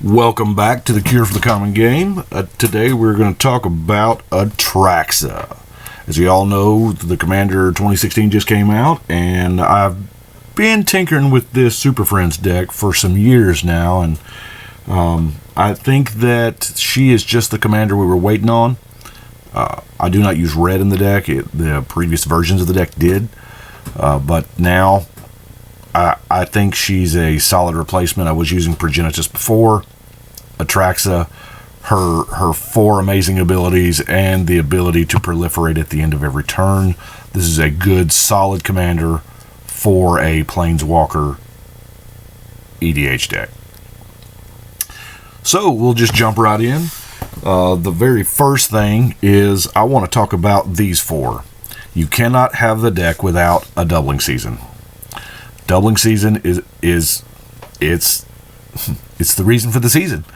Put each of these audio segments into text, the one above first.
Welcome back to the Cure for the Common Game. Today we're going to talk about Atraxa. As you all know, the Commander 2016 just came out, and I've been tinkering with this Super Friends deck for some years now, and I think that she is just the Commander we were waiting on. I do not use red in the deck. The previous versions of the deck did, but now I think she's a solid replacement. I was using Progenitus before. Atraxa, her four amazing abilities and the ability to proliferate at the end of every turn. This is a good, solid commander for a Planeswalker EDH deck. So we'll just jump right in. The very first thing is I want to talk about these four. You cannot have the deck without a doubling season. Doubling season is it's the reason for the season.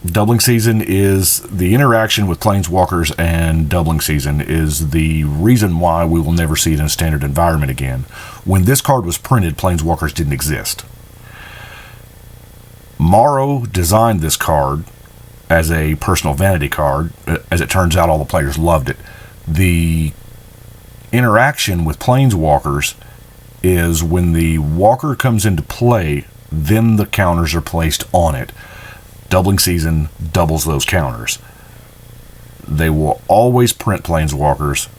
Doubling season is the interaction with Planeswalkers, and doubling season is the reason why we will never see it in a standard environment again. When this card was printed, Planeswalkers didn't exist. Morrow designed this card as a personal vanity card. As it turns out, all the players loved it. The interaction with Planeswalkers is when the walker comes into play, then the counters are placed on it. Doubling season doubles those counters. They will always print Planeswalkers.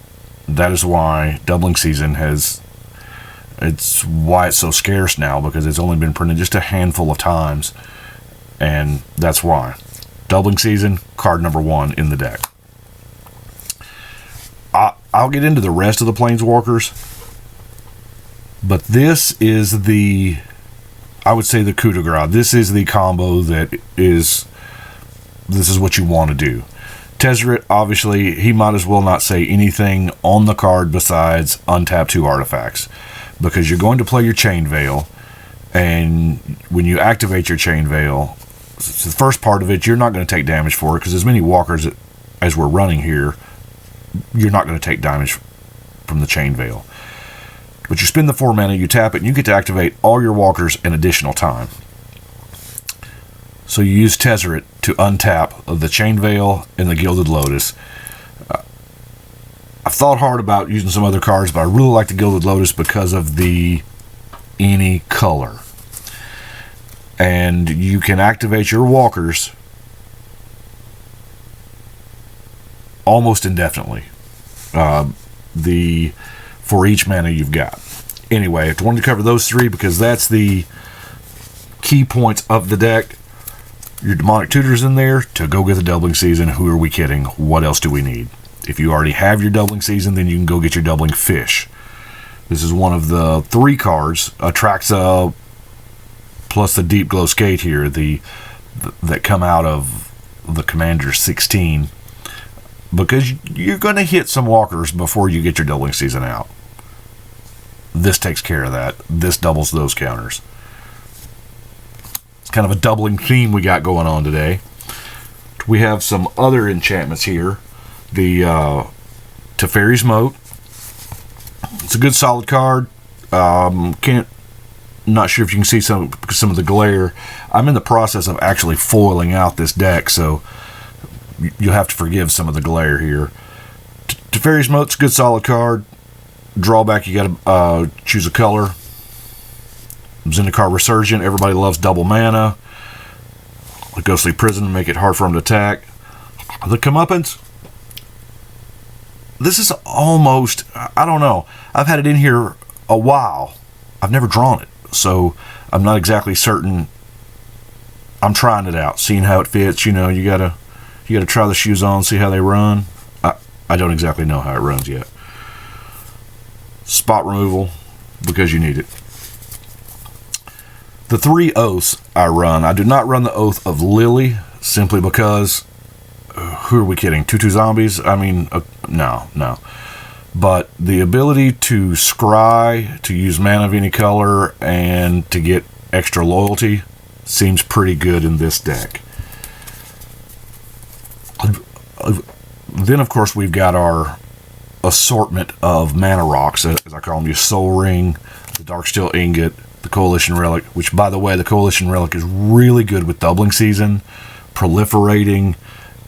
That is why doubling season it's why it's so scarce now, because it's only been printed just a handful of times, and that's why. Doubling season, card number one in the deck. I'll get into the rest of the Planeswalkers, but this is I would say the coup de grace. This is the combo this is what you want to do. Tezzeret, obviously, he might as well not say anything on the card besides untap 2 artifacts, because you're going to play your Chain Veil, and when you activate your Chain Veil, so the first part of it, you're not going to take damage for it, because as many walkers as we're running here, you're not going to take damage from the Chain Veil. But you spend the 4 mana, you tap it, and you get to activate all your walkers an additional time. So you use Tezzeret to untap the Chain Veil and the Gilded Lotus. I've thought hard about using some other cards, but I really like the Gilded Lotus because of the any color. And you can activate your walkers almost indefinitely. For each mana you've got. Anyway, I wanted to cover those three because that's the key points of the deck. Your Demonic Tutor's in there to go get the doubling season. Who are we kidding? What else do we need? If you already have your doubling season, then you can go get your doubling fish. This is one of the 3 cards, Atraxa plus the Deep Glow Skate here, that come out of the Commander 16. Because you're going to hit some walkers before you get your doubling season out. This takes care of that. This doubles those counters. It's kind of a doubling theme we got going on today. We have some other enchantments here. The Teferi's Moat. It's a good solid card. Not sure if you can see some of the glare. I'm in the process of actually foiling out this deck, so you'll have to forgive some of the glare here. Teferi's Moat's a good solid card. Drawback, you got to choose a color. Zendikar Resurgent, everybody loves double mana. The Ghostly Prison, make it hard for them to attack. The Comeuppance, this is almost, I don't know. I've had it in here a while. I've never drawn it, so I'm not exactly certain. I'm trying it out, seeing how it fits. You gotta try the shoes on, see how they run. I don't exactly know how it runs yet. Spot removal, because you need it. The 3 oaths I run. I do not run the Oath of Lily, simply because, who are we kidding? 2/2 zombies? I mean, no. But the ability to scry, to use mana of any color, and to get extra loyalty seems pretty good in this deck. Then, of course, we've got our assortment of mana rocks, as I call them, your Soul Ring, the Darksteel Ingot, the Coalition Relic, which, by the way, the Coalition Relic is really good with doubling season, proliferating.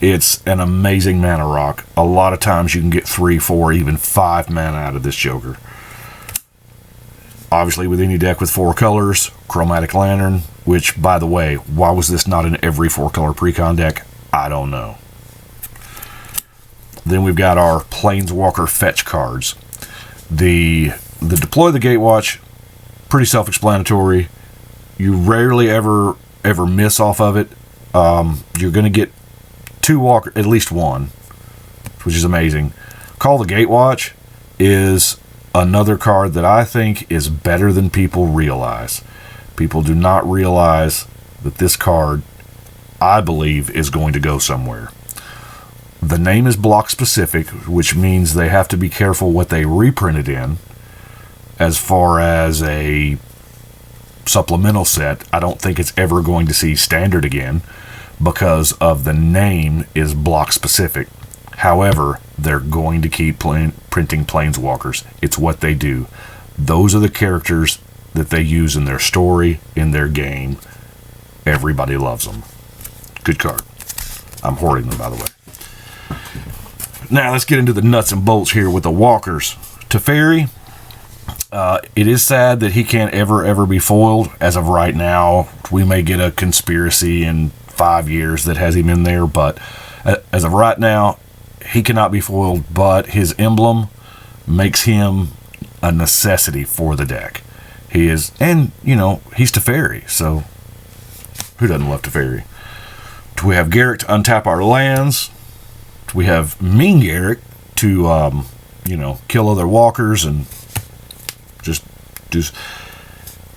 It's an amazing mana rock. A lot of times you can get 3, 4, even 5 mana out of this Joker. Obviously, with any deck with 4 colors, Chromatic Lantern, which, by the way, why was this not in every 4-color precon deck? I don't know. Then we've got our Planeswalker fetch cards. The Deploy the Gatewatch, pretty self-explanatory. You rarely ever miss off of it. You're going to get 2 walker, at least 1, which is amazing. Call the Gatewatch is another card that I think is better than people realize. People do not realize that this card, I believe, is going to go somewhere. The name is block specific, which means they have to be careful what they reprint it in. As far as a supplemental set, I don't think it's ever going to see standard again because of the name is block specific. However, they're going to keep printing Planeswalkers. It's what they do. Those are the characters that they use in their story, in their game. Everybody loves them. Good card. I'm hoarding them, by the way. Now, let's get into the nuts and bolts here with the walkers. Teferi, it is sad that he can't ever be foiled. As of right now, we may get a conspiracy in 5 years that has him in there, but as of right now, he cannot be foiled, but his emblem makes him a necessity for the deck. He is, and, he's Teferi, so who doesn't love Teferi? We have Garrick to untap our lands. We have Mean Garrick to, kill other walkers and just.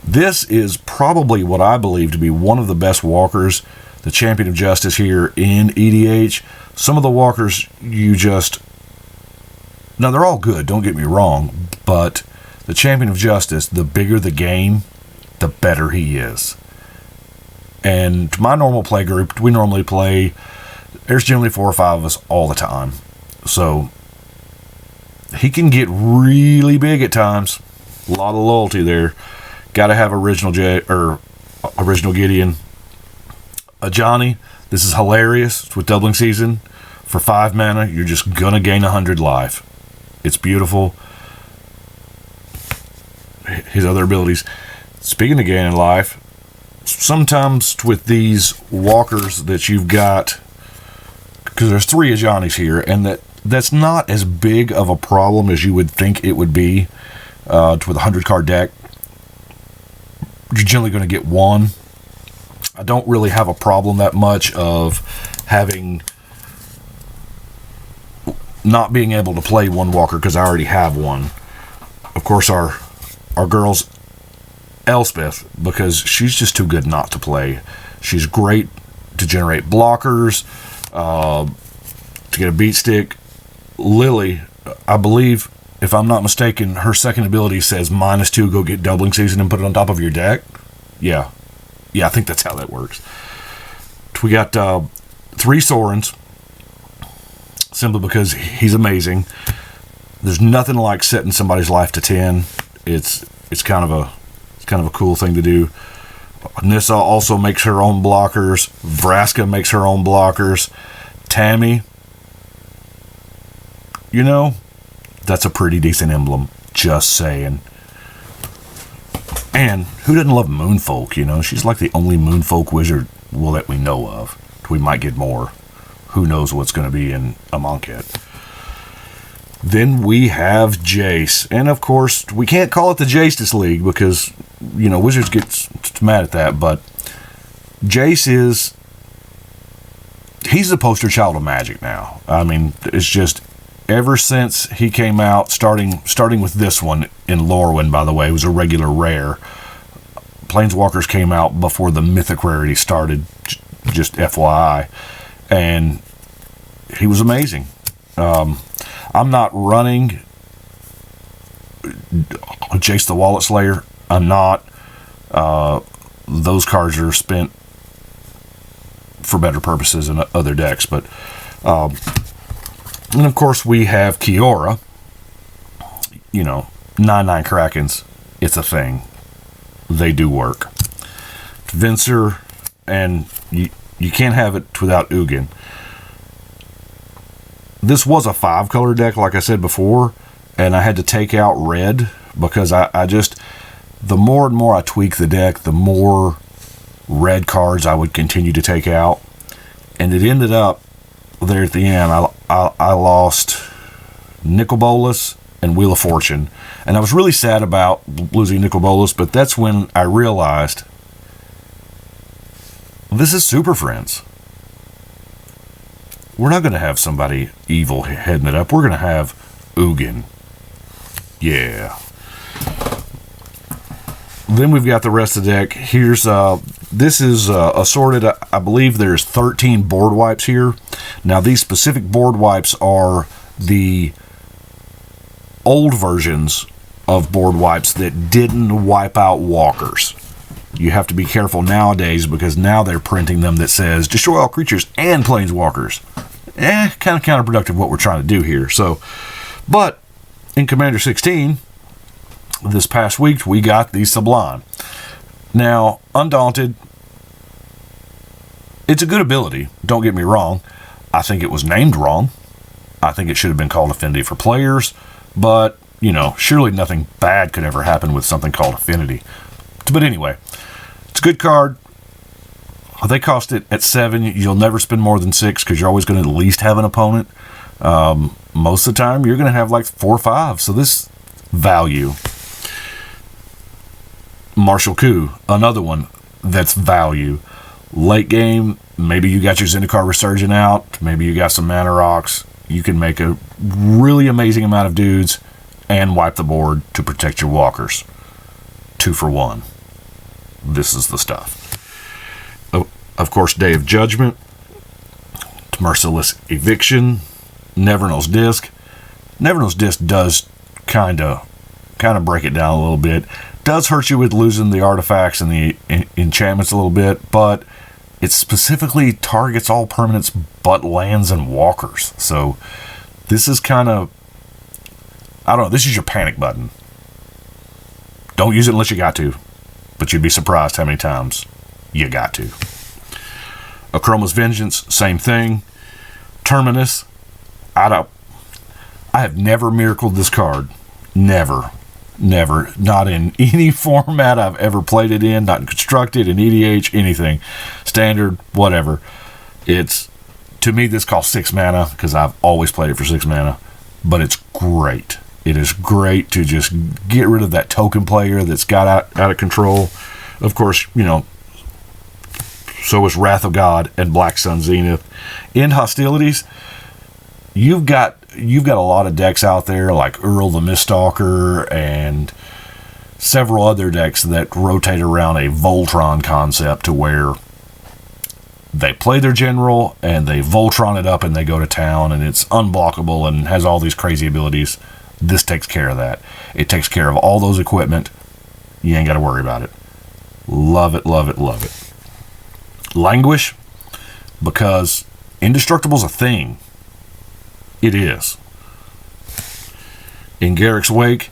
This is probably what I believe to be one of the best walkers, the Champion of Justice here in EDH. Some of the walkers now they're all good, don't get me wrong, but the Champion of Justice, the bigger the game, the better he is. And to my normal play group, we normally play, there's generally 4 or 5 of us all the time. So he can get really big at times. A lot of loyalty there. Got to have original Gideon. Johnny, this is hilarious. It's with doubling season. For 5 mana, you're just going to gain 100 life. It's beautiful. His other abilities. Speaking of gaining life, sometimes with these walkers that you've got, because there's 3 of Johnny's here, and that's not as big of a problem as you would think it would be with a 100-card deck. You're generally going to get 1. I don't really have a problem that much of not being able to play 1 walker because I already have 1. Of course, our girl's Elspeth, because she's just too good not to play. She's great to generate blockers, to get a beat stick. Lily, I believe, if I'm not mistaken, her second ability says -2, go get doubling season and put it on top of your deck. Yeah, I think that's how that works. We got 3 Sorens, simply because he's amazing. There's nothing like setting somebody's life to 10. It's kind of a cool thing to do. Nissa also makes her own blockers. Vraska makes her own blockers. Tammy, that's a pretty decent emblem. Just saying. And who doesn't love Moonfolk? She's like the only Moonfolk wizard that we know of. We might get more. Who knows what's going to be in a Monkhet. Then we have Jace. And of course, we can't call it the Justice League because, Wizards get mad at that. But Jace he's the poster child of Magic now. I mean, it's just ever since he came out, starting with this one in Lorwyn, by the way, it was a regular rare. Planeswalkers came out before the Mythic Rarity started, just FYI. And he was amazing. I'm not running Jace the Wallet Slayer. I'm not. Those cards are spent for better purposes in other decks. But and of course we have Kiora. 9/9 Krakens. It's a thing. they do work. Venser, and you can't have it without Ugin. This was a 5-color deck, like I said before, and I had to take out red because I just, the more and more I tweak the deck, the more red cards I would continue to take out. And it ended up there at the end, I lost Nicol Bolas and Wheel of Fortune. And I was really sad about losing Nicol Bolas, but that's when I realized this is Super Friends. We're not going to have somebody evil heading it up. We're going to have Ugin. Yeah. Then we've got the rest of the deck. Here's this is assorted. I believe there's 13 board wipes here. Now these specific board wipes are the old versions of board wipes that didn't wipe out walkers. You have to be careful nowadays because now they're printing them that says destroy all creatures and planeswalkers. Kind of counterproductive what we're trying to do here. So, but in Commander 16, this past week, we got the Sublime. Now, Undaunted, it's a good ability, don't get me wrong. I think it was named wrong. I think it should have been called Affinity for Players, but, you know, surely nothing bad could ever happen with something called Affinity. But anyway, it's a good card. They cost it at 7. You'll never spend more than 6 because you're always going to at least have an opponent. Most of the time, you're going to have like 4 or 5. So this value. Martial Coup, another one that's value. Late game, maybe you got your Zendikar Resurgent out. Maybe you got some Mana Rocks. You can make a really amazing amount of dudes and wipe the board to protect your walkers. 2 for 1. This is the stuff. Of course, Day of Judgment, Merciless Eviction, Nevernal's Disc. Nevernal's Disc does kind of break it down a little bit. Does hurt you with losing the artifacts and the enchantments a little bit, but it specifically targets all permanents but lands and walkers. So this is kind of, I don't know, this is your panic button. Don't use it unless you got to, but you'd be surprised how many times you got to. Akroma's Vengeance, same thing. Terminus, I have never miracled this card. Never. Not in any format I've ever played it in, not in Constructed, in EDH, anything. Standard, whatever. It's, to me, this costs 6 mana because I've always played it for 6 mana, but it's great. It is great to just get rid of that token player that's got out of control. Of course, you know, so is Wrath of God and Black Sun Zenith. In hostilities, you've got a lot of decks out there like Earl the Miststalker and several other decks that rotate around a Voltron concept to where they play their general and they Voltron it up and they go to town and it's unblockable and has all these crazy abilities. This takes care of that. It takes care of all those equipment. You ain't got to worry about it. Love it, love it, love it. Languish, because Indestructible's a thing. It is. In Garrick's Wake,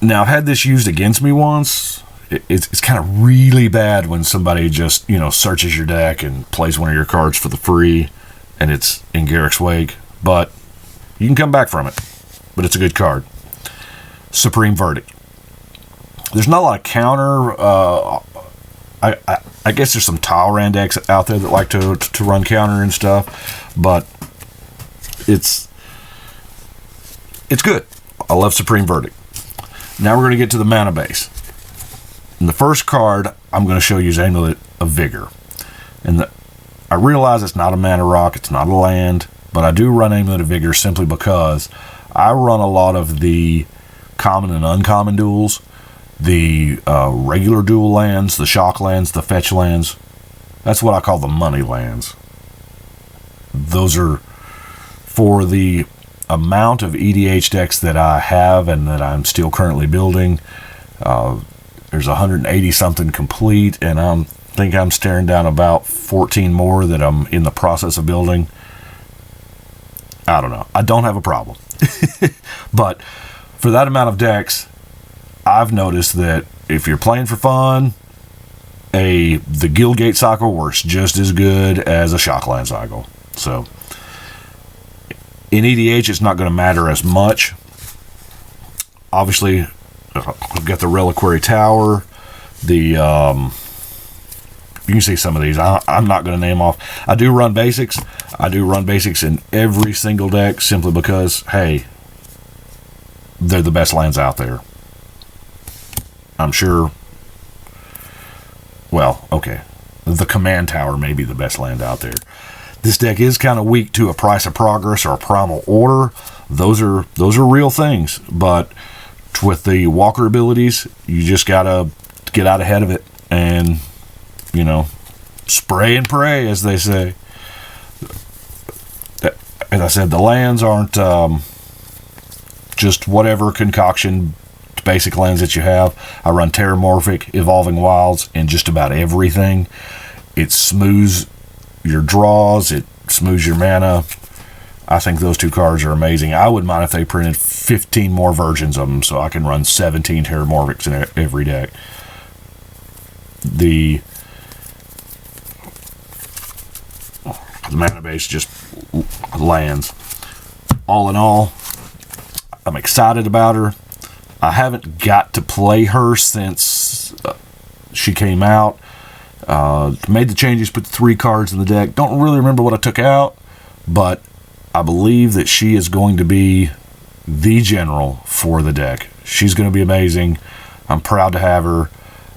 now I've had this used against me once. It's kind of really bad when somebody just, you know, searches your deck and plays one of your cards for the free, and it's in Garrick's Wake, but you can come back from it. But it's a good card. Supreme Verdict. There's not a lot of counter. I guess there's some Talrand decks out there that like to run counter and stuff, but it's good. I love Supreme Verdict. Now we're going to get to the mana base. And the first card I'm going to show you is Amulet of Vigor. And I realize it's not a mana rock, it's not a land, but I do run Amulet of Vigor simply because I run a lot of the common and uncommon duels. The regular dual lands, the shock lands, the fetch lands. That's what I call the money lands. Those are for the amount of EDH decks that I have and that I'm still currently building. There's 180 something complete, and I think I'm staring down about 14 more that I'm in the process of building. I don't know. I don't have a problem. But for that amount of decks, I've noticed that if you're playing for fun, the Guildgate cycle works just as good as a Shockland cycle. So in EDH, it's not going to matter as much. Obviously, we've got the Reliquary Tower. You can see some of these. I'm not going to name off. I do run basics. I do run basics in every single deck simply because, hey, they're the best lands out there. I'm sure. Well, okay. The Command Tower may be the best land out there. This deck is kind of weak to a Price of Progress or a Primal Order. Those are real things. But with the Walker abilities, you just got to get out ahead of it and, you know, spray and pray, as they say. As I said, the lands aren't just whatever concoction basic lands that you have. I run Terramorphic, Evolving Wilds, and just about everything. It smooths your draws, it smooths your mana. I think those two cards are amazing. I wouldn't mind if they printed 15 more versions of them so I can run 17 Terramorphics in every deck. The mana base just lands. All in all, I'm excited about her. I haven't got to play her since she came out. Made the changes, put 3 cards in the deck. Don't really remember what I took out, but I believe that she is going to be the general for the deck. She's going to be amazing. I'm proud to have her.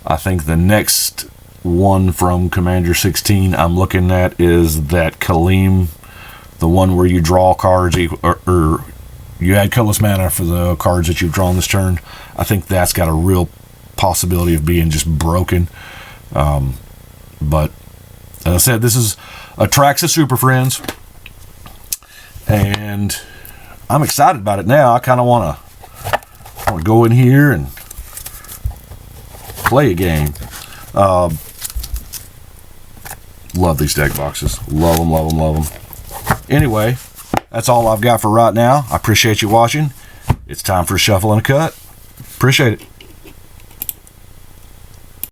I think the next one from Commander 16 I'm looking at is that Kaleem, the one where you draw cards or you add colorless mana for the cards that you've drawn this turn. I think that's got a real possibility of being just broken. But as I said, this is Atraxa Superfriends, and I'm excited about it now. I kind of want to go in here and play a game. Love these deck boxes. Love them, love them, love them. Anyway, that's all I've got for right now. I appreciate you watching. It's time for a shuffle and a cut. Appreciate it.